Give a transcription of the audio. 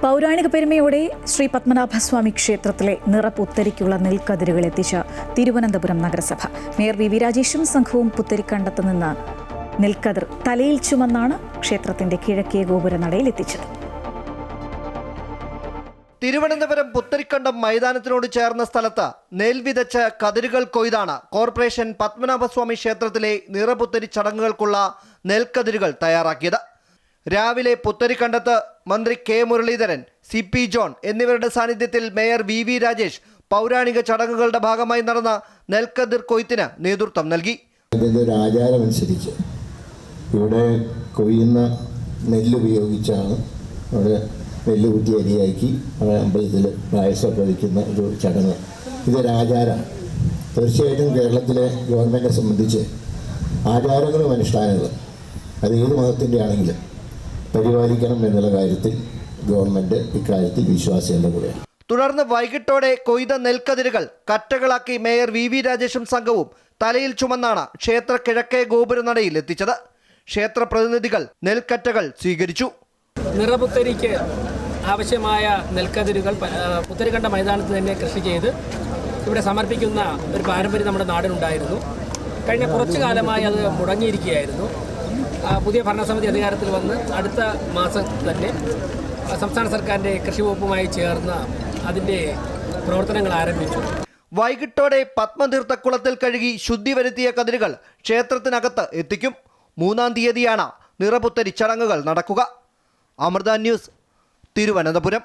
പൗരാണിക പെരുമയോടെ ശ്രീ പത്മനാഭസ്വാമി ക്ഷേത്രത്തിലെ നിറപുത്തരിക്കുള്ള നെൽക്കതിരുകൾ എത്തിച്ച തിരുവനന്തപുരം നഗരസഭ. മേയർ വി രാജേഷും സംഘവും പുത്തരിക്കണ്ടത്ത് നിന്ന് നെൽക്കതിർ തലയിൽ ചുമന്നാണ് ക്ഷേത്രത്തിന്റെ കിഴക്കേ ഗോപുരനടയിൽ എത്തിച്ചത്. തിരുവനന്തപുരം പുത്തരിക്കണ്ടം മൈതാനത്തിനോട് ചേർന്ന സ്ഥലത്ത് നെൽ വിതച്ച് കതിരുകൾ കൊയ്താണ് കോർപ്പറേഷൻ പത്മനാഭസ്വാമി ക്ഷേത്രത്തിലെ നിറപുത്തരി ചടങ്ങുകൾക്കുള്ള നെൽക്കതിരുകൾ തയ്യാറാക്കിയത്. രാവിലെ പുത്തരിക്കണ്ടത്ത് മന്ത്രി കെ മുരളീധരൻ, CP ജോൺ എന്നിവരുടെ സാന്നിധ്യത്തിൽ മേയർ വി രാജേഷ് പൗരാണിക ചടങ്ങുകളുടെ ഭാഗമായി നടന്ന നെൽക്കതിർ കൊയ്ത്തിന് നേതൃത്വം നൽകി. ഇതിൻ്റെ ഒരു ആചാരമനുസരിച്ച് ഇവിടെ കൊയ്യുന്ന നെല്ലുപയോഗിച്ചാണ് അവിടെ നെല്ല് കുത്തി അരിയാക്കി അമ്പലത്തിൽ പായസമൊക്കെ വയ്ക്കുന്ന ഒരു ചടങ്ങ്. ഇതൊരാചാരമാണ്. തീർച്ചയായിട്ടും കേരളത്തിലെ ഗവൺമെൻറ്റിനെ സംബന്ധിച്ച് ആചാരങ്ങളും അനുഷ്ഠാനങ്ങളും അത് ഏത് മതത്തിൻ്റെ ആണെങ്കിലും പരിപാലിക്കണം എന്നുള്ള കാര്യത്തിൽ ഗവൺമെൻറ് ഇക്കാര്യത്തിൽ വിശ്വാസികളുടെ കൂടെയാണ്. തുടർന്ന് വൈകിട്ടോടെ കൊയ്ത നെൽക്കതിരുകൾ കറ്റകളാക്കി മേയർ വി രാജേഷും സംഘവും തലയിൽ ചുമന്നാണ് ക്ഷേത്ര കിഴക്കേ ഗോപുരനടയിൽ എത്തിച്ചത്. ക്ഷേത്ര പ്രതിനിധികൾ നെൽക്കറ്റകൾ സ്വീകരിച്ചു. നിറപുത്തരിക്ക് ആവശ്യമായ നെൽക്കതിരുകൾ പുത്തരിക്കണ്ട മൈതാനത്ത് തന്നെ കൃഷി ചെയ്ത് ഇവിടെ സമർപ്പിക്കുന്ന ഒരു പാരമ്പര്യം നമ്മുടെ നാടിനുണ്ടായിരുന്നു. കഴിഞ്ഞ കുറച്ചു കാലമായി അത് മുടങ്ങിയിരിക്കുകയായിരുന്നു. പുതിയ ഭരണസമിതി അധികാരത്തിൽ വന്ന് അടുത്ത മാസം തന്നെ സംസ്ഥാന സർക്കാരിൻ്റെ കൃഷി വകുപ്പുമായി ചേർന്ന് അതിൻ്റെ പ്രവർത്തനങ്ങൾ ആരംഭിച്ചു. വൈകിട്ടോടെ പത്മതീർത്ഥക്കുളത്തിൽ കഴുകി ശുദ്ധി വരുത്തിയ കതിരുകൾ ക്ഷേത്രത്തിനകത്ത് എത്തിക്കും. 3-ാം തീയതിയാണ് നിറപുത്തരി ചടങ്ങുകൾ നടക്കുക. അമൃത ന്യൂസ്, തിരുവനന്തപുരം.